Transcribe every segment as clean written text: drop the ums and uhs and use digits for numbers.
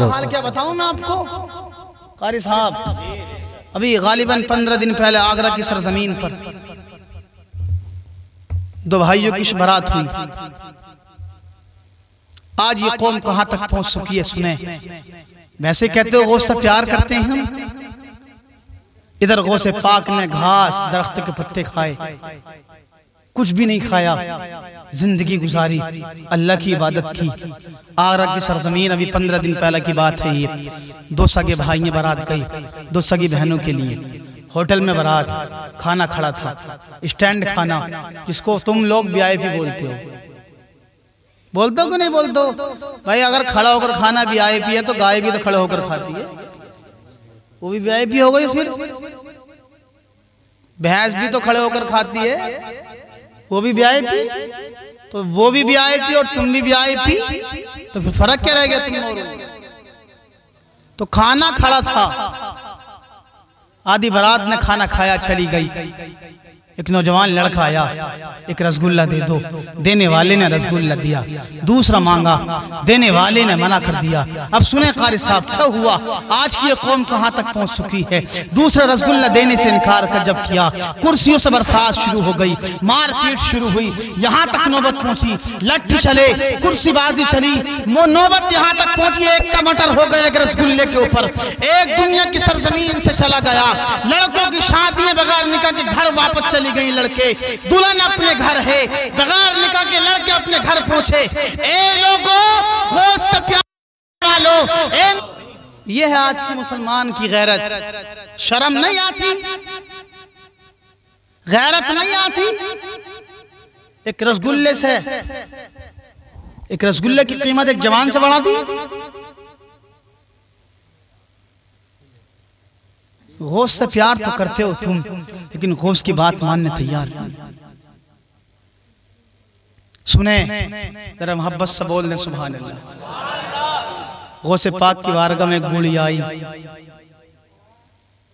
का हाल क्या बताऊं मैं आपको कारी साहब। अभी गालिबन 15 दिन पहले आगरा की सरजमीन पर दो भाइयों की बारात हुई। आज ये कौम कहां तक पहुंच चुकी है सुने। वैसे कहते हो गौस से प्यार करते हैं हम, इधर गौसे पाक ने घास दरख्त के पत्ते खाए, कुछ भी नहीं खाया, जिंदगी गुजारी, अल्लाह की इबादत की। आगरा की सरजमीन अभी 15 दिन पहले की बात है ये। दो सगे भाई बारात गई, दो सगी बहनों के लिए होटल में बारात, खाना खड़ा था, स्टैंड खाना, जिसको तुम लोग वीआईपी बोलते हो। बोलते हो कि नहीं बोलते हो भाई? अगर खड़ा होकर खाना वीआईपी है तो गाय भी तो खड़े होकर खाती है, वो भी वीआईपी हो गई। फिर भैंस भी तो खड़े होकर खाती है, वो भी वीआईपी। तो वो भी वीआईपी और तुम भी वीआईपी, तो फिर फर्क क्या रह गया तुम लोगों? तो खाना खड़ा था, आधी बारात ने खाना खाया चली गई। एक नौजवान लड़का आया, एक रसगुल्ला दे दो, देने वाले ने रसगुल्ला दिया। दूसरा मांगा, देने वाले ने मना कर दिया। अब सुने कारी साहब क्या हुआ, आज की ये कौम कहां तक पहुंच चुकी है। दूसरा रसगुल्ला देने से इनकार कर जब किया, कुर्सियों से बरसात शुरू हो गई, मारपीट शुरू हुई, यहां तक नौबत पहुंची, लट्ठी चले, कुर्सीबाजी चली, नौबत यहां तक पहुंची एक का मटर हो गया एक रसगुल्ले के ऊपर। एक दुनिया की सरजमीन से चला गया। लड़कों की शादियां बगैर निकाह के घर वापस चली गई, लड़के दुल्हन अपने घर है, बगैर निकाह के लड़के अपने घर पहुंचे। ए लोगों, होश से प्यार वालों, ये है आज के मुसलमान की गैरत। शर्म नहीं आती, गैरत नहीं आती। एक रसगुल्ले से, एक रसगुल्ले की कीमत एक जवान से बढ़ा दी। गौस से प्यार तो करते हो तुम, लेकिन गौस की बात मानने तैयार नहीं। सुने जरा मोहब्बत से बोल दें सुभान अल्लाह। गौसे पाक की बारगाह में एक बूढ़ी आई,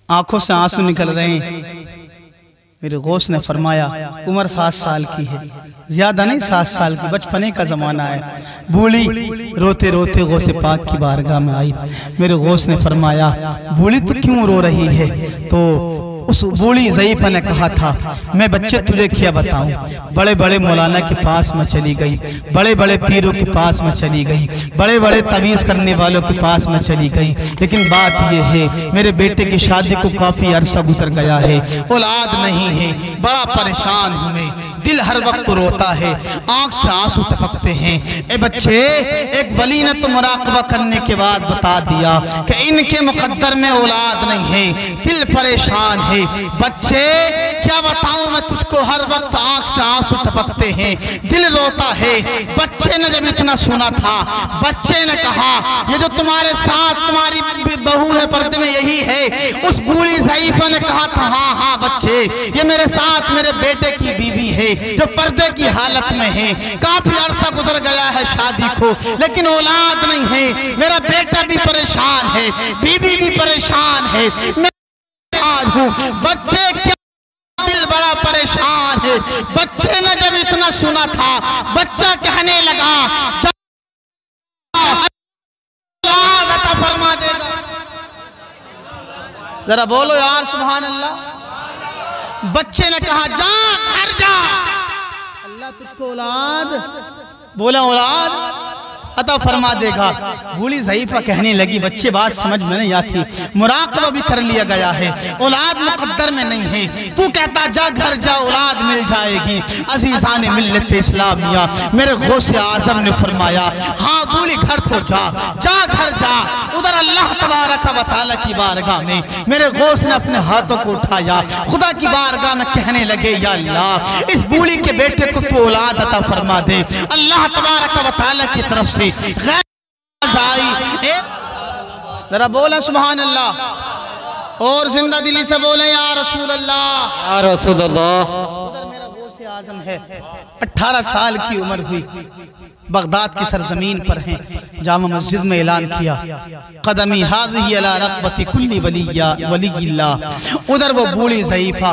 आंखों से आंसू निकल रहे हैं। मेरे गौस ने फरमाया, उम्र 7 साल की है, ज्यादा नहीं 7 साल की, बचपने का जमाना है। बूढ़ी रोते रोते गौसे पाक की बारगाह में आई। मेरे गौस ने फरमाया, बूढ़ी तो क्यों रो रही है? तो उस बूढ़ी ज़ईफ़ा ने कहा था, मैं बच्चे तुझे क्या बताऊं, बड़े बड़े मौलाना के पास में चली गई, बड़े बड़े पीरों के पास में चली गई, बड़े बड़े तवीज़ करने वालों के पास में चली गई, लेकिन बात यह है मेरे बेटे की शादी को काफ़ी अरसा गुजर गया है, औलाद नहीं है, बड़ा परेशान हूँ मैं, दिल हर वक्त रोता है, आँख से आंसू टपकते हैं। ए बच्चे, एक वली ने तो मुराकबा करने के बाद बता दिया कि इनके मुकद्दर में औलाद नहीं है, दिल परेशान है। बच्चे क्या बताऊं मैं तुझको, हर वक्त आंख से आंसू टपकते हैं, दिल रोता है। बच्चे ने जब इतना सुना था, बच्चे ने कहा, ये जो तुम्हारे साथ तुम्हारी बहू है पर्दे में, यही है? उस बूढ़ी ज़ईफ़ा ने कहा था, हाँ हाँ बच्चे, ये मेरे साथ मेरे बेटे की बीवी है जो पर्दे की हालत में है, काफी अरसा गुजर गया है शादी को, लेकिन औलाद नहीं है, मेरा बेटा भी परेशान है, बीवी भी परेशान है, मैं हूँ। बच्चे क्या, दिल बड़ा परेशान है। बच्चे ने जब इतना सुना था, बच्चा कहने लगा, अल्लाह अता फरमा देगा। जरा बोलो यार सुभान अल्लाह। बच्चे ने कहा, जा घर जा, अल्लाह तुझको औलाद, बोला औलाद अता फरमा देगा। बूढ़ी ज़ईफ़ा कहने लगी, बच्चे बात समझ में नहीं आती, मुराक़बा भी कर लिया गया है, औलाद मुक़द्दर में नहीं है, तू कहता जा घर जा, औलाद मिल जाएगी। अज़ीज़ान मिल्लत इस्लामिया, मेरे गौसे आज़म ने फरमाया, हाँ बूढ़ी घर तो जा, जा घर जा। उधर अल्लाह तबारक व तआला की बारगाह में मेरे गौस ने अपने हाथों को उठाया, खुदा की बारगाह में कहने लगे, या अल्लाह, इस बूढ़ी के बेटे को तू औलाद अता फरमा दे। अल्लाह तबारक व तआला की तरफ से जरा बोले सुभान अल्लाह, और जिंदा दिली से बोले या रसूल अल्लाह, या रसूल अल्लाह। उधर मेरा गौसे आज़म है, 18 साल की उम्र हुई, बगदाद की सरजमीन पर हैं, जामा मस्जिद में ऐलान किया, कदमी हाज़िही अला रक़बति कुल्ली वलिय्यिल्लाह। उधर वो बूढ़ी ज़ईफ़ा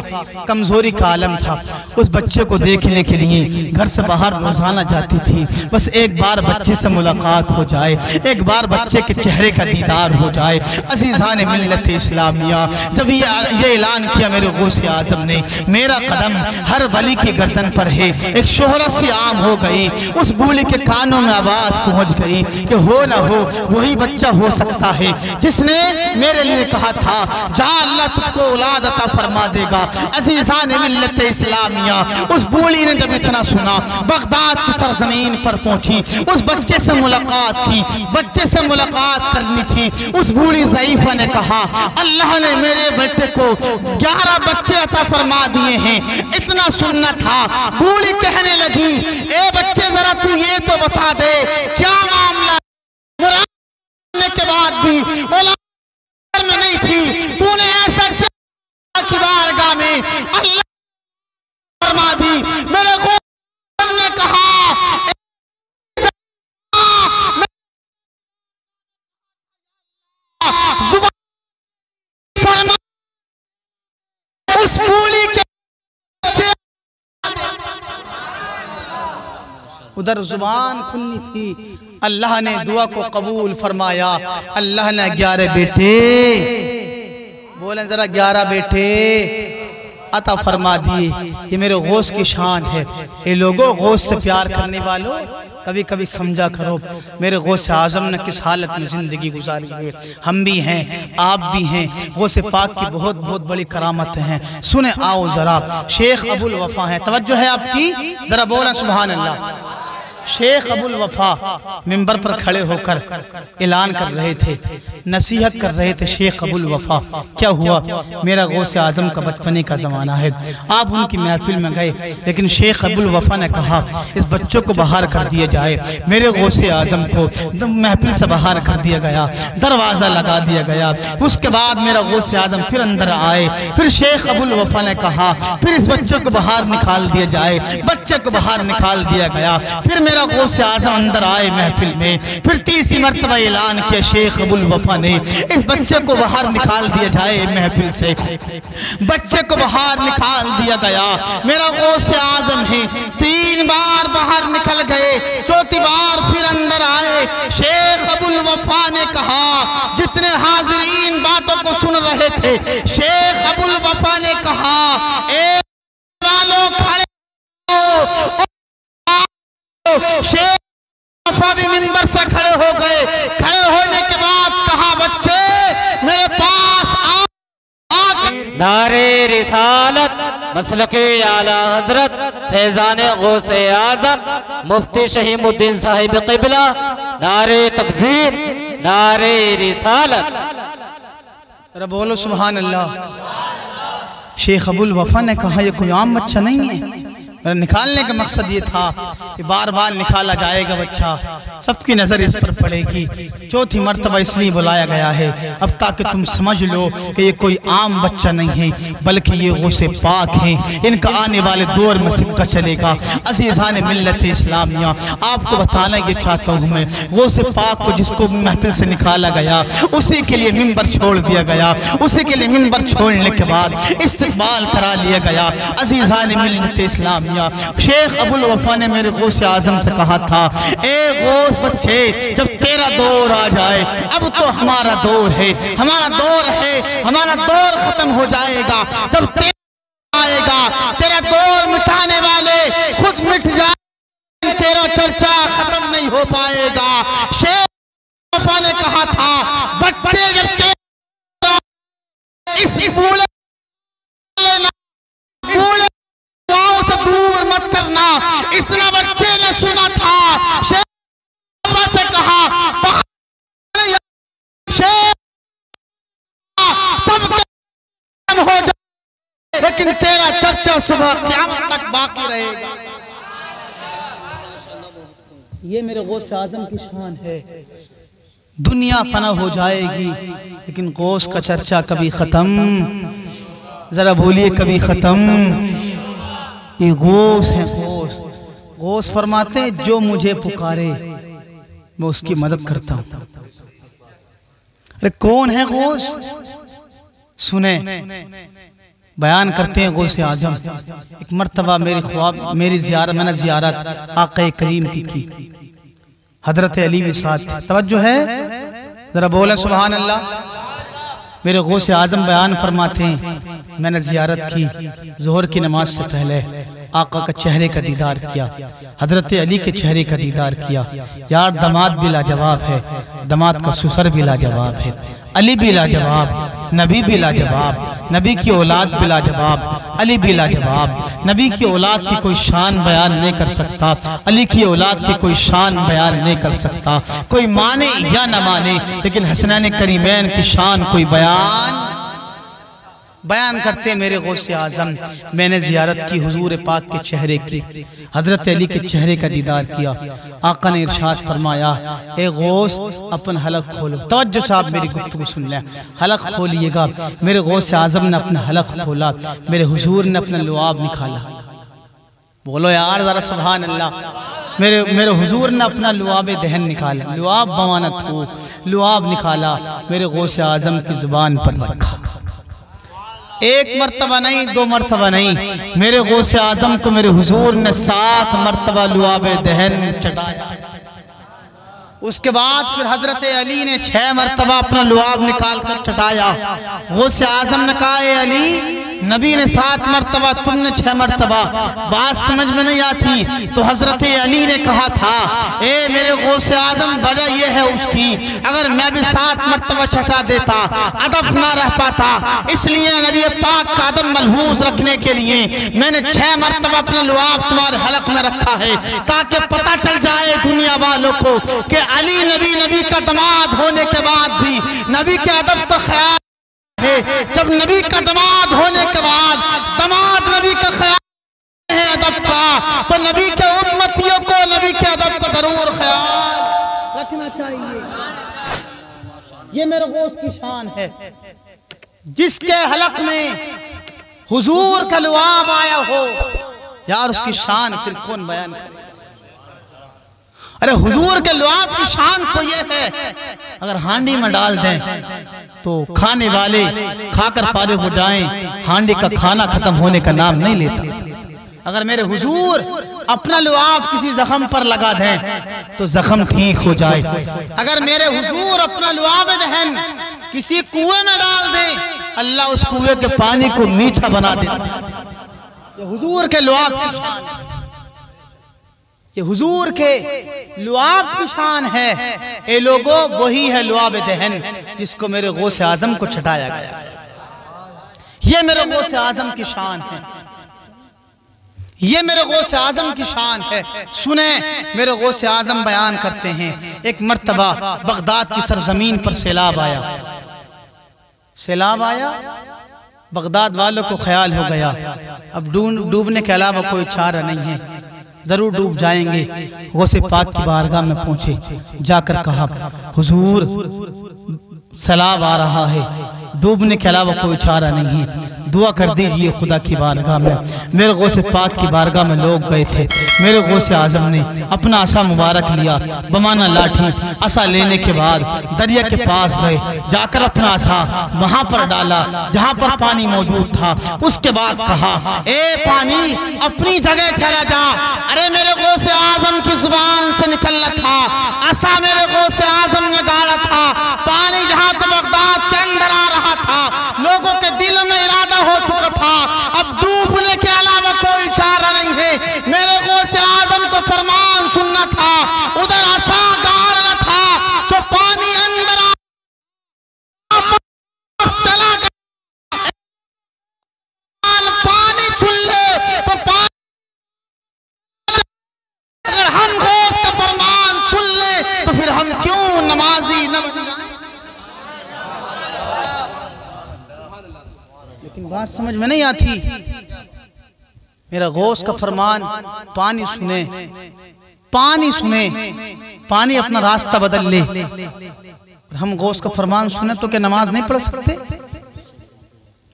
कमज़ोरी का आलम था, उस बच्चे को देखने के लिए घर से बाहर रोज़ाना जाती थी। बस एक बार बच्चे से मुलाकात हो जाए, एक बार बच्चे के चेहरे का दीदार हो जाए। अज़ीज़ान मिल्लत इस्लामिया, जब ये ऐलान किया मेरे गौसे आज़म ने, मेरा कदम हर वली की गर्दन पर है। एक शोहरत सी आम हो गई, उस बूढ़ी के कानों में आवाज़ पहुंच गई कि हो ना हो वही बच्चा हो सकता है जिसने मेरे लिए कहा था जा अल्लाह तुझको औलाद अता फरमा देगा। अज़ीज़ान मिल्लत इस्लामिया, उस बूढ़ी ने जब इतना सुना, बगदाद की सरजमीन पर पहुंची, उस बच्चे से मुलाकात की, बच्चे से मुलाकात करनी थी। उस बूढ़ी ज़ईफ़ा ने कहा अल्लाह ने मेरे बेटे को 11 बच्चे अता फरमा दिए हैं, इतना सुनना था। बूढ़ी कहने लगी ए बच्चे जरा तू ये तो बता दे क्या मामला, मुराद के बाद भी औलाद में नहीं थी, तूने ऐसा क्या कि बारगाह में अल्लाह फरमा दी। मेरे को ने कहा उस बूढ़ी के उधर जुबान खुलनी थी, अल्लाह ने दुआ को कबूल फरमाया। अल्लाह ने 11 बेटे, बोले जरा 11 बेटे अता फरमा दिए। ये मेरे गौस की शान है। ये लोगों गौस से प्यार करने वालों कभी कभी समझा करो मेरे गौस आज़म ने किस हालत में ज़िंदगी गुजारी है। हम भी हैं, आप भी हैं। गौस पाक की बहुत बहुत बड़ी करामत हैं। सुने आओ जरा, शेख अबुल वफ़ा हैं, तवज्जो है आपकी, जरा बोला सुभान अल्लाह। शेख अबुल वफ़ा मिंबर पर खड़े होकर ऐलान कर रहे थे, नसीहत कर रहे थे। शेख अबुल वफ़ा, क्या हुआ, मेरा गौसे आज़म का बचपने का ज़माना है, आप उनकी महफिल में गए, लेकिन शेख अबुल वफ़ा ने कहा इस बच्चों को बाहर कर दिया जाए। मेरे गौसे आज़म को महफिल से बाहर कर दिया गया, दरवाज़ा लगा दिया गया। उसके बाद मेरा गौसे आज़म फिर अंदर आए, फिर शेख अबुल वफ़ा ने कहा फिर इस बच्चे को बाहर निकाल दिया जाए। बच्चे को बाहर निकाल दिया गया, फिर मेरा गौसे आज़म अंदर आए महफिल में, फिर तीसरी मर्तबा ऐलान किया शेख अबुल वफ़ा ने इस बच्चे को बाहर निकाल दिया जाए महफिल से। बच्चे को बाहर निकाल दिया गया। मेरा गौसे आज़म है, 3 बार बाहर निकल गए, चौथी बार फिर अंदर आए। शेख अबुल वफ़ा ने कहा, जितने हाज़रीन बातों को सुन रहे थे, शेख अबुल वफ़ा ने कहा ए वालों खड़े हो। शेख वफ़ा भी मिंबर से खड़े हो गए। खड़े होने के बाद कहा बच्चे मेरे पास आ। नारे रिसालत मसलके आला हजरत फैजान गौसे आज़म मुफ्ती शहीमुद्दीन साहिब क़िबला, नारे तकबीर, नारे रिसालत। अरे बोलो सुभान अल्लाह। शेख अबुल वफ़ा ने कहा यह कोई आम बच्चा नहीं है। निकालने का मकसद ये था कि बार बार निकाला जाएगा बच्चा, सबकी नज़र इस पर पड़ेगी। चौथी मर्तबा इसलिए बुलाया गया है अब ताकि तुम समझ लो कि ये कोई आम बच्चा नहीं है, बल्कि ये गौसे पाक हैं। इनका आने वाले दौर में सिक्का चलेगा। अज़ीज़ान मिल्लत इस्लामिया, आपको बताना ये चाहता हूँ मैं, गौसे पाक को जिसको महफिल से निकाला गया उसी के लिए मिंबर छोड़ दिया गया। उसी के लिए मिंबर छोड़ने के बाद इस्तकबाल करा लिया गया। अज़ीज़ान मिल्लत इस्लामिया, शेख अबुल वफ़ा ने मेरे गौसे आज़म से कहा था ए गौस बच्चे, जब तेरा दौर आ जाए, अब तो हमारा दौर है, हमारा दौर है, हमारा दौर खत्म हो जाएगा। जब तेरा आएगा, तेरा दौर मिटाने वाले खुद मिट जाए, तेरा चर्चा खत्म नहीं हो पाएगा। शेख वफ़ा ने कहा था बच्चे जब तेरा इस बूढ़े से दूर मत करना। इतना बच्चे ने सुना था। शेख से कहा सब हो जाए, लेकिन तेरा चर्चा सुबह क़यामत तक बाकी रहेगा। ये मेरे गौस आज़म की शान है। दुनिया फना हो जाएगी लेकिन गौस का चर्चा कभी खत्म, जरा बोलिए कभी खत्म। ये गौस है, गौस गौस फरमाते हैं जो मुझे पुकारे मैं उसकी मदद करता हूं। अरे कौन है गौस? सुने, बयान करते हैं गौसे आजम। एक मर्तबा मेरी ख्वाब मेरी मैंने जियारत आक़ा करीम की हजरत अली भी साथ थे। तवज्जो है, जरा बोले सुभान अल्लाह। मेरे गौसे आजम बयान फरमाते हैं मैंने जियारत की, जोहर की नमाज से पहले आका का चेहरे का दीदार किया, हजरत अली के चेहरे का दीदार किया। यार दामाद भी लाजवाब है, दामाद का ससुर भी लाजवाब है, अली भी लाजवाब, नबी भी लाजवाब, नबी की औलाद भी लाजवाब, अली भी लाजवाब। नबी की औलाद की कोई शान बयान नहीं कर सकता, अली की औलाद की कोई शान बयान नहीं कर सकता। कोई माने या न माने, लेकिन हसनैन करीमैन की शान कोई बयान करते मेरे गौसे आजम। मैंने जियारत की हुजूर पाक के चेहरे की, हजरत अली के चेहरे का दीदार किया। आका ने इरशाद फरमाया, ए गौस अपन हलक खोलो। तवज्जो साहब मेरी गुफ्तगू सुन लें, हलक खोलिएगा। मेरे गौसे आजम ने अपना हलक खोला, मेरे हुजूर ने अपना लुआब निकाला। बोलो यार जरा सुभान अल्लाह। मेरे हुजूर ने अपना लुआब दहन निकाला, लुआब बवाना थूक, लुआब निकाला, मेरे गौसे आजम की जुबान पर रखा। एक मर्तबा नहीं, दो मर्तबा नहीं, मेरे गौसे आजम को मेरे हुजूर ने 7 मर्तबा लुआब दहन चटाया। उसके बाद फिर हजरत अली ने 6 मर्तबा अपना लुआब निकाल कर चटाया। गौसे आजम ने कहा, ए अली, नबी ने 7 मर्तबा, तुमने 6 मर्तबा, बात समझ में नहीं आती। तो हजरत अली ने कहा था, ए मेरे गौसे आजम, वजह यह है उसकी, अगर मैं भी 7 मर्तबा चटा देता अदब ना रह पाता, इसलिए नबी पाक का अदब मलहूज रखने के लिए मैंने 6 मर्तबा अपना लुआब तुम्हारे हलक में रखा है, ताकि पता चल जाए दुनिया वालों को कि अली नबी का दामाद होने के बाद भी नबी के अदब का ख्याल है। जब नबी का दामाद होने के बाद दामाद नबी का ख्याल है अदब का, तो नबी के उम्मतियों को नबी के अदब का जरूर ख्याल रखना चाहिए। ये मेरे गौस की शान है, जिसके हलक में हुजूर का लुआब आया हो। यार उसकी शान फिर कौन बयान करे? अरे हुजूर के लुआब की शान तो ये है, अगर हांडी में डाल दें तो खाने वाले खाकर फारिग हो जाएं, हांडी का खाना खत्म होने का नाम नहीं लेता। अगर मेरे हुजूर अपना लुआब किसी जख्म पर लगा दें तो जख्म ठीक हो जाए। अगर मेरे हुजूर अपना लुआब दहन किसी कुएं में डाल दें, अल्लाह उस कुएं के पानी को मीठा बना देता। ये हुजूर के लुआब की शान है, ये हुजूर के लुआब की शान है। ए लोगो, वही है लुआब दहन जिसको मेरे गौसे आजम को छटाया गया। ये मेरे गौसे आजम की शान है, ये मेरे गौसे आजम की शान है। सुने, मेरे गौसे आजम बयान करते हैं, एक मर्तबा बगदाद की सरजमीन पर सैलाब आया। सैलाब आया, बगदाद वालों को ख्याल हो गया अब डूबने के अलावा कोई चारा नहीं है, जरूर डूब जाएंगे। गौसे पाक की बारगाह में पहुंचे, जाकर कहा, हुजूर सैलाब आ रहा है, डूबने के अलावा कोई चारा नहीं है, दुआ कर दीजिए खुदा की बारगाह में। मेरे गौसे पाक की बारगाह में लोग गए थे। मेरे गौसे आजम ने अपना आसा मुबारक लिया, बमाना लाठी। आसा लेने के बाद दरिया के पास गए, जाकर अपना आसा वहां पर डाला जहां पर पानी मौजूद था। उसके बाद कहा, ए पानी अपनी जगह चला जा। अरे मेरे गौसे आजम की जुबान से निकलना था, आसा मेरे गौसे आजम ने डाला था। पानी जहां तो बगदाद के अंदर आ रहा था, लोगों के दिल में इरादा हो चुका था, अब डूबने के अलावा कोई चारा नहीं है। मेरे गौसे आजम को फरमान सुनना था, उधर आसा गाड़ना था, जो पानी अंदर चला गया। पानी सुन ले तो अगर हम गौस का फरमान सुन ले तो फिर हम क्यों नमाजी न बन जाए? लेकिन बात समझ में नहीं आती। मेरा गौस का फरमान, पानी सुने, पानी सुने, पानी अपना रास्ता बदल ले। हम गौस का फरमान सुने तो क्या नमाज नहीं पढ़ सकते?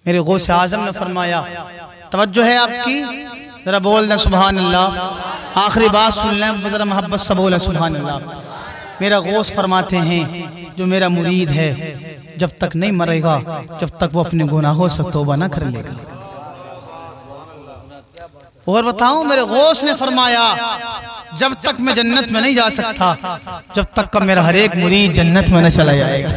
मेरे गौस आजम ने फरमाया, तवज्जो है आपकी, जरा बोल दें सुभान अल्लाह। आखिरी बात सुन लें, ज़रा मोहब्बत से बोले सुभान अल्लाह। मेरा गौस फरमाते हैं जो मेरा मुरीद है जब तक नहीं मरेगा जब तक वो अपने गुनाहों से तौबा ना कर लेगा। और बताऊं, मेरे गौस ने फरमाया जब तक मैं जन्नत में नहीं जा सकता जब तक का मेरा हर एक मुरीद जन्नत में न चला जाएगा।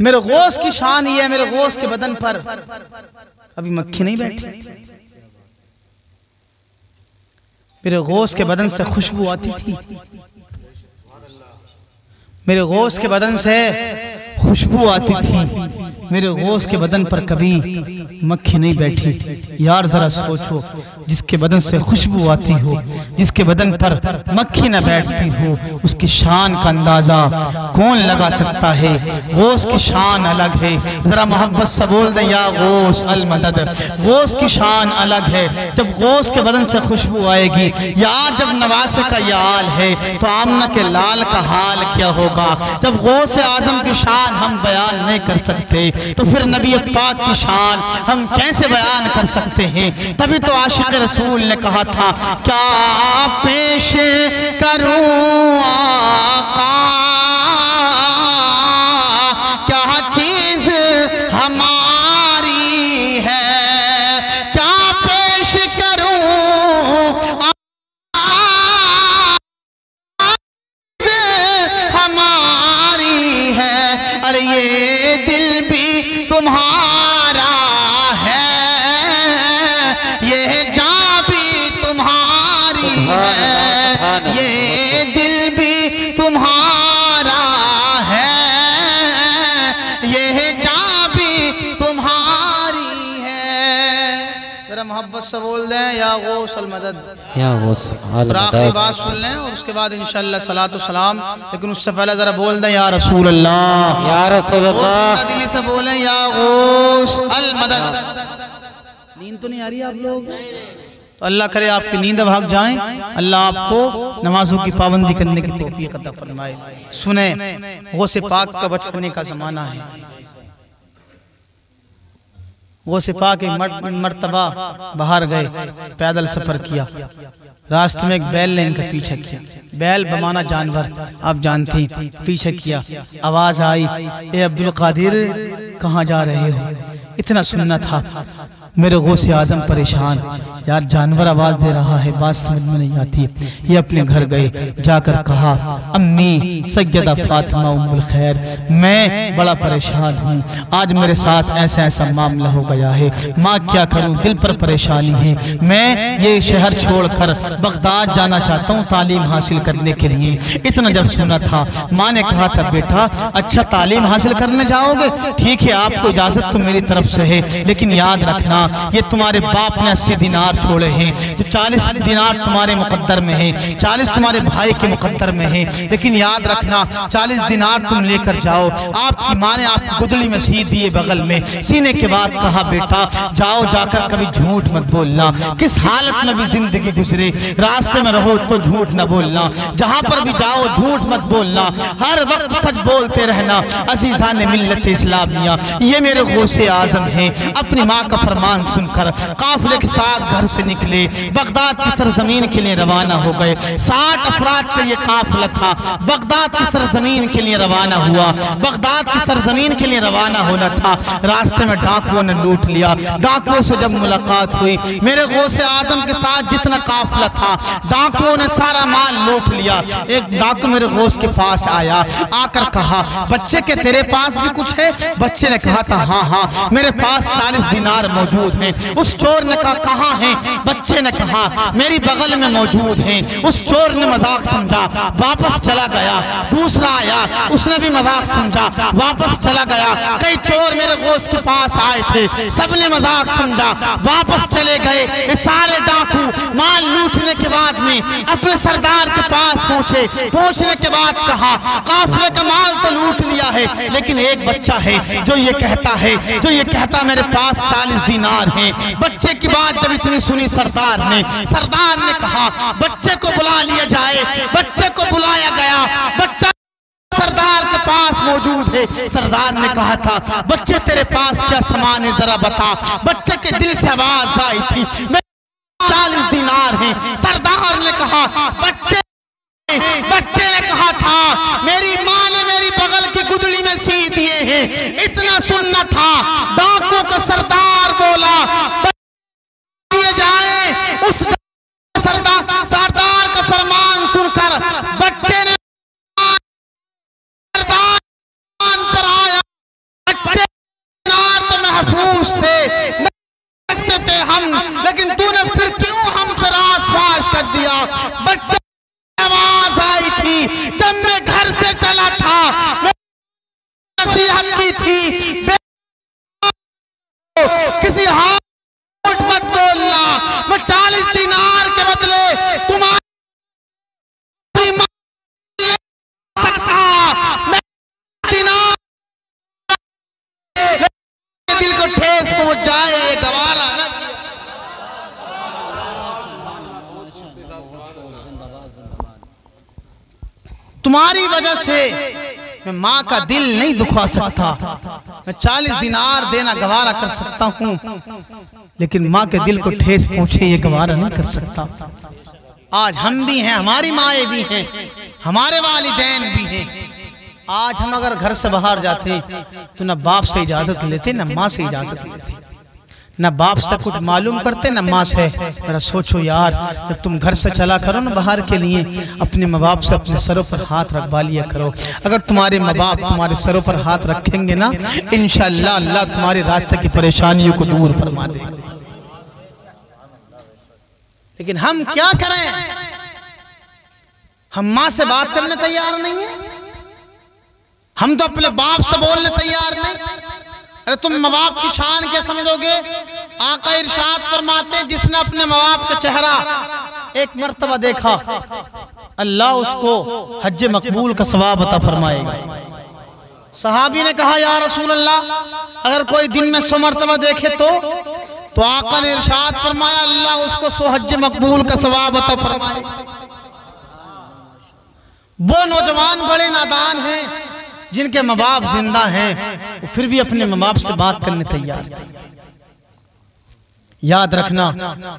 मेरे गौस की शान ये है, मेरे गौस के बदन पर अभी मक्खी नहीं बैठी। मेरे गौस के बदन से खुशबू आती थी, मेरे गौस के बदन से खुशबू आती थी, मेरे गौस के बदन पर कभी मक्खी नहीं बैठी। यार जरा सोचो, जिसके बदन से खुशबू आती हो, जिसके बदन पर मक्खी न बैठती हो, उसकी शान का अंदाजा कौन लगा सकता है। गौस की शान अलग है। जरा मोहब्बत से बोल दे या गौस अल मदद। गौस की शान अलग है। जब गौस के बदन से खुशबू आएगी, यार जब नवासे का ये हाल है तो आमना के लाल का हाल क्या होगा। जब गौस आजम की शान हम बयान नहीं कर सकते तो फिर नबी पाक की शान हम कैसे बयान कर सकते हैं। तभी तो आशिक रसूल ने कहा था, क्या पेश करूं आका, क्या चीज हमारी है, क्या पेश करूं आका, हमारी है। अरे ये दिल भी तुम्हारा है, ये जान भी तुम्हारी है, ये दिल भी तुम्हारा है, ये जान भी तुम्हारी है। जरा मोहब्बत से बोल दें या गौस अल मदद, या गौस अल और आखिरी मदद। बात सुन लें और उसके बाद इंशाअल्लाह सलातो सलाम। लेकिन उससे पहले जरा बोल दें या रसूल अल्लाह, या रसूल अल्लाह। दिल्ली से बोलें या गौस अल मदद। नींद तो नहीं आ रही आप लोग? तो अल्लाह करे आपकी नींद भाग जाएं, अल्लाह आपको नमाजों की पाबंदी करने की तौफीक अता फरमाए। सुने, गौसे पाक का बचपने का ज़माना है। गौसे पाक एक मर्तबा बाहर गए, पैदल सफ़र किया, रास्ते में एक बैल ने इनका पीछा किया। बैल बमाना जानवर, आप जानते हैं। पीछे किया, आवाज़ आई, ए अब्दुल कादिर कहाँ जा रहे हो। इतना सुनना था। मेरे गौसे आजम परेशान, यार जानवर आवाज़ दे रहा है, बात समझ में नहीं आती। ये अपने घर गए, जाकर कहा, अम्मी सैयदा फातिमा उम्मुल खैर, मैं बड़ा परेशान हूँ, आज मेरे साथ ऐसा ऐसा मामला हो गया है, माँ क्या करूँ, दिल पर परेशानी है। मैं ये शहर छोड़कर बगदाद जाना चाहता हूँ तालीम हासिल करने के लिए। इतना जब सुना था, माँ ने कहा था, बेटा अच्छा तालीम हासिल करने जाओगे, ठीक है, आपको इजाज़त तो मेरी तरफ से है, लेकिन याद रखना ये तुम्हारे बाप ने 80 दिनार छोड़े हैं, जो 40 दिनार तुम्हारे मुकद्दर में है, 40 तुम्हारे भाई के मुकद्दर में है, लेकिन याद रखना 40 दिनार तुम लेकर जाओ। आपकी माँ ने आपकी गुदड़ी में सी दिए बगल में। सीने के बाद कहा, बेटा जाओ, जाकर कभी झूठ मत बोलना, किस हालत में भी जिंदगी गुजरे, रास्ते में रहो तो झूठ न बोलना, जहाँ पर भी जाओ झूठ मत बोलना, हर वक्त सच बोलते रहना। अज़ीज़ान मिल्लत इस्लामिया, ये मेरे गौसे आजम हैं। अपनी माँ का फरमान सुनकर काफिले के साथ घर से निकले, बगदाद की सरजमीन के लिए रवाना हो गए। 60 अफराद का ये काफिला था, बगदाद की सरजमीन के लिए रवाना हुआ। बगदाद की सरजमीन के लिए रवाना होना था, रास्ते में डाकुओं ने लूट लिया। डाकुओं से जब मुलाकात हुई, मेरे गौसे आजम के साथ जितना काफिला था, डाकुओं ने सारा माल लूट लिया। एक डाकू मेरे गौस के पास आया, आकर कहा, बच्चे के तेरे पास भी कुछ है? बच्चे ने कहा था, हाँ हाँ मेरे पास 40 दिनार मौजूद हैं। उस चोर ने कहा, कहाँ हैं? बच्चे ने कहा, मेरी बगल में मौजूद हैं। उस चोर ने मजाक समझा, वापस चला गया। दूसरा आया, उसने भी मजाक समझा, वापस चला गया। कई चोर मेरे गौस के पास आए थे, सबने मजाक समझा, वापस चले गए। ये सारे डाकू माल लूटने के बाद में अपने सरदार के पास पहुंचे। पहुंचने के बाद कहा, काफिले का माल तो लूट लिया है, लेकिन एक बच्चा है जो ये कहता मेरे पास 40 दिनार हैं। बच्चे की बात जब इतनी सुनी सरदार ने कहा, बच्चे को बुला लिया जाए। बच्चे को बुलाया गया। बच्चा सरदार के पास मौजूद है। सरदार ने कहा था, बच्चे तेरे पास क्या सामान है, जरा बता। बच्चे के दिल से आवाज आई थी, 40 दिनार हैं। सरदार ने कहा बच्चे ने कहा था मेरी माँ ने मेरी बगल की गुदड़ी में सी दिए हैं। इतना सुनना था, डाकू का सरदार बोला दिए जाए। उस सरदार का फरमान सुनकर बच्चे ने सरदार पर आया। बच्चे तो महफूज थे हम, लेकिन तूने फिर क्यों हमसे रास-फास कर दिया। बच्चे आवाज आई थी जब मैं घर से चला था, नसीहत की थी किसी हाथ मत बोलना। मैं 40 दिनार के बदले तुम्हारी मां ले सकता। मैं दिनार दिल को ठेस पहुंच जाए, ये गवारा ना किया। तुम्हारी वजह से मैं माँ का दिल नहीं दुखा सकता। मैं 40 दिनार देना गवारा कर सकता हूँ, लेकिन माँ के दिल को ठेस पहुंचे ये गवारा नहीं कर सकता। आज हम भी हैं, हमारी माएँ भी हैं, हमारे वालिदैन भी हैं। आज हम अगर घर से बाहर जाते तो न बाप से इजाजत लेते, न माँ से इजाजत लेते, न बाप से कुछ मालूम करते, न माँ से। जरा सोचो यार, जब तुम घर से चला करो ना बाहर के लिए, अपने माँ बाप से अपने सरों पर हाथ रखवा लिया करो। अगर तुम्हारे माँ बाप तुम्हारे सरों पर हाथ रखेंगे ना, इंशाअल्लाह अल्लाह तुम्हारे रास्ते की परेशानियों को दूर फरमा देगा। लेकिन हम क्या करें, हम माँ से बात करने तैयार नहीं है, हम तो अपने बाप से बोलने तैयार नहीं। अरे तुम माँ बाप की शान क्या समझोगे। आका इरशाद फरमाते जिसने अपने माँ बाप का चेहरा एक मर्तबा देखा, अल्लाह उसको हज मकबूल का सवाब अता फरमाएगा। सहाबी ने कहा या रसूल अल्लाह, अगर कोई दिन में 100 मर्तबा देखे तो आका ने इरशाद फरमाया अल्लाह उसको 100 हज मकबूल का सवाब अता फरमाएगा। वो नौजवान बड़े नादान हैं जिनके माँ बाप जिंदा हैं, वो फिर भी अपने माँ बाप से बात करने तैयार नहीं। याद रखना,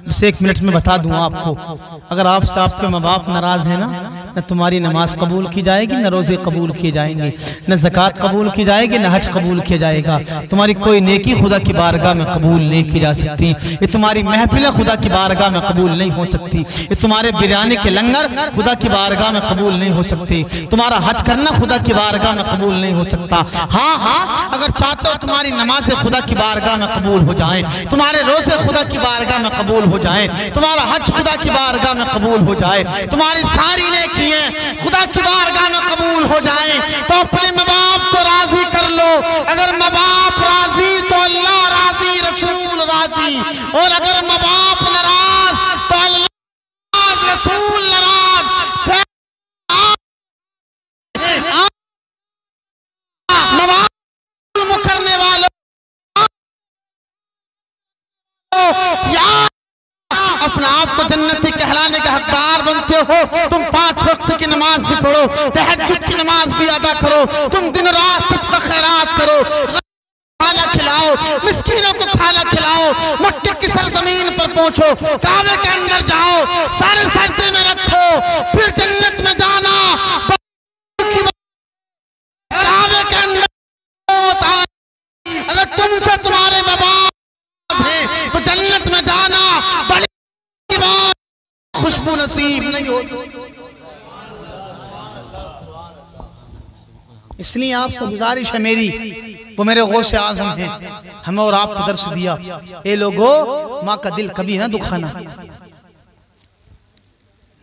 बस 1 मिनट में बता दूं आपको, अगर आपसे आपके माँ बाप नाराज है ना, न तुम्हारी नमाज कबूल की जाएगी, न रोजे कबूल किए जाएंगे, न ज़कात कबूल की जाएगी, न हज कबूल किया जाएगा। तुम्हारी कोई नेकी खुदा की बारगाह में कबूल नहीं की जा सकती। ये तुम्हारी महफिल खुदा की बारगाह में कबूल नहीं हो सकती। ये तुम्हारे बिरयानी के लंगर खुदा की बारगाह में कबूल नहीं हो सकती। तुम्हारा हज करना खुदा की बारगाह में कबूल नहीं हो सकता। हाँ, अगर चाहते हो तुम्हारी नमाजें खुदा की बारगाह में कबूल हो जाए, तुम्हारे रोजे खुदा की बारगाह में कबूल हो जाए, तुम्हारा हज खुदा की बारगाह में कबूल हो जाए, तुम्हारी सारी नेकियां खुदा की बारगाह में कबूल हो जाए, तो अपने माँ बाप को राजी कर लो। अगर माँ बाप राजी तो अल्लाह राजी, रसूल राजी, और अगर माँ बाप नाराज तो अल्लाह रसूल नाराज। माँ बाप करने वालों अपना आप को जन्नती कहलाने का हकदार बनते हो। तुम 5 वक्त की नमाज भी पढ़ो, तहज्जुद की नमाज भी अदा करो, तुम दिन रात सदका खैरात करो, खाना खिलाओ, मिस्कीनों को खाना खिलाओ, मक्के की सरजमीन पर पहुंचो, काबे के अंदर जाओ, सारे सजदे में रखो, फिर जन्नत में जाना। काबे के अंदर अगर तुमसे तुम्हारे माँ बाप हैं तो जन्नत में जाना बड़ी बात, खुशबू नसीब नहीं हो। इसलिए आपसे गुजारिश है मेरी, वो मेरे गौसे आजम हैं, हमें और आपको दर्श दिया, ए लोगों माँ का दिल कभी ना दुखाना।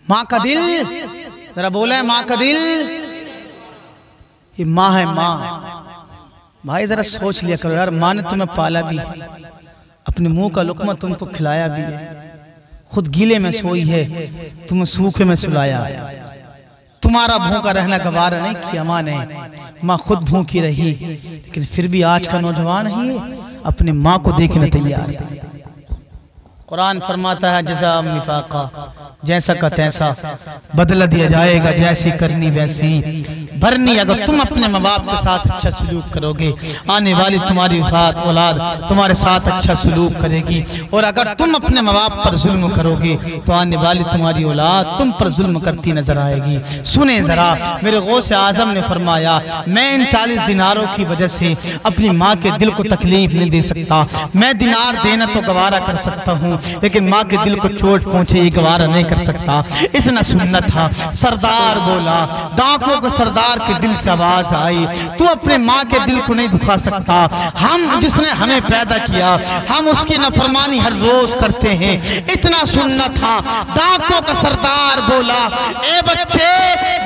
माँ का दिल, जरा बोले माँ का दिल, ये माँ है माँ। भाई जरा सोच लिया करो यार, माँ ने तुम्हें पाला भी है, अपने मुंह का लुकमा तुमको खिलाया भी है, खुद गीले में सोई है, तुम्हें सूखे में सुलाया है, तुम्हारा भूखा रहना गवारा नहीं किया माँ ने, माँ खुद भूखी रही, लेकिन फिर भी आज का नौजवान ही अपने माँ को देखने तैयार। कुरान फरमाता है जज़ा निफाका, जैसा का तैसा बदला दिया जाएगा, जैसी करनी वैसी। भर नहीं। अगर तुम अपने माँ बाप के साथ अच्छा सलूक करोगे, आने वाली तुम्हारी औलाद तुम्हारे साथ अच्छा सलूक करेगी। और अगर तुम अपने माँ बाप पर जुल्म करोगे तो आने वाली तुम्हारी औलाद तुम पर जुल्म करती नजर आएगी। सुने जरा, मेरे गौसे आजम ने फरमाया, मैं इन 40 दिनारों की वजह से अपनी माँ के दिल को तकलीफ नहीं दे सकता। मैं दिनार देना तो गवारा कर सकता हूँ, लेकिन माँ के दिल को चोट पहुंचे ये गवारा नहीं कर सकता। इतना सुन्नत था। सरदार बोला, डाकुओं को सरदार के दिल से आवाज आई, तू अपने माँ के दिल को नहीं दुखा सकता। हम जिसने हमें पैदा किया, हम उसकी नफरमानी हर रोज करते हैं। इतना सुन्नत था। डाकुओं का सरदार बोला, ए बच्चे,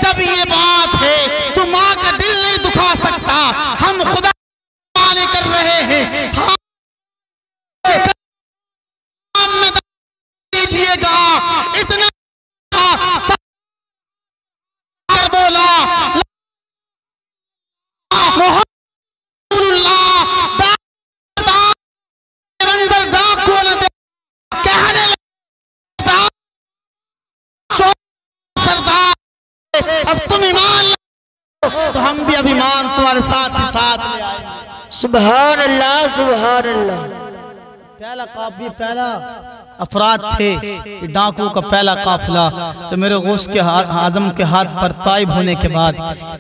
जब ये बात है तो माँ का दिल नहीं दुखा सकता। हम खुदा कर रहे हैं, दीजिएगा। इतना कर बोला, अब तुम ईमान लो तो हम भी अभिमान तुम्हारे साथ ही साथ ले आए। सुभान अल्लाह, सुभान अल्लाह। पहला अफराद थे, डाकुओं का पहला काफिला जो मेरे गौस के आजम के हाथ पर ताइब होने के बाद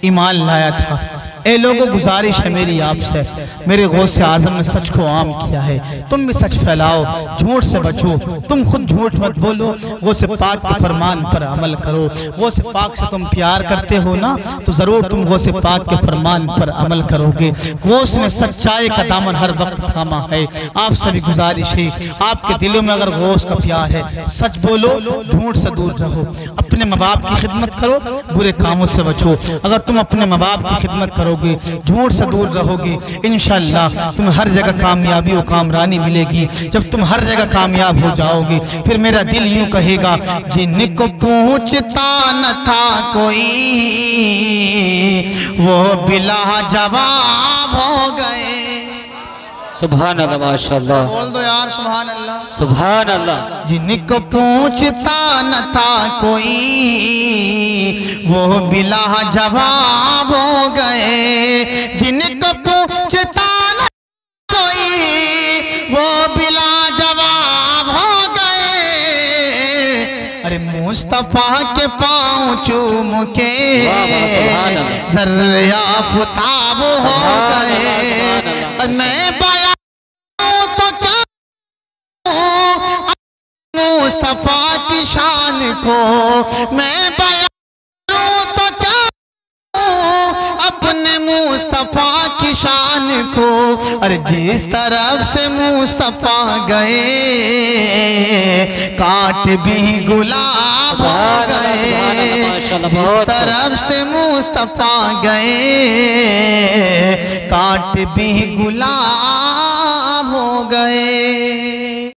ईमान लाया था। ए लोगों, गुजारिश है मेरी आपसे, मेरे गौस आजम ने सच को आम किया है, तुम भी सच फैलाओ, झूठ से बचो। तुम खुद झूठ मत बोलो, गौस पाक के फरमान पर अमल करो। गौस पाक से तुम प्यार करते हो ना, तो जरूर तुम गौस पाक के फरमान पर अमल करोगे। गौस ने सच्चाई का दामन हर वक्त थामा है। आप सभी गुजारिश है, आपके दिलों में अगर गौस का प्यार है, सच बोलो, झूठ से दूर रहो। अपने माँ बाप की खिदमत करो, बुरे कामों से बचो। अगर तुम अपने माँ बाप की खिदमत करो, झूठ से दूर रहोगे, इंशाअल्लाह तुम्हें हर जगह कामयाबी और कामरानी मिलेगी। जब तुम हर जगह कामयाब हो जाओगे, फिर मेरा दिल यूं कहेगा, जिनको पूछता न था कोई वो बिला जवाब हो गए। सुभान अल्लाह, माशाअल्लाह। बोल दो यार, सुभान अल्लाह, सुभान अल्लाह। जिनको पूछता न था कोई वो बिला जवाब हो गए। जिनको पूछता न कोई वो बिला जवाब हो गए। अरे मुस्तफा के पाँव चूम के ज़र्रे आफ़ताब हो गए। मैं बयां तो क्या मुस्तफा की शान को, मैं बयां तो क्या अपने मुस्तफा की शान को। अरे जिस तरफ से मुस्तफा गए, काट भी गुलाब हो गए। जिस तरफ से मुस्तफा गए, काट भी गुलाब हो गए।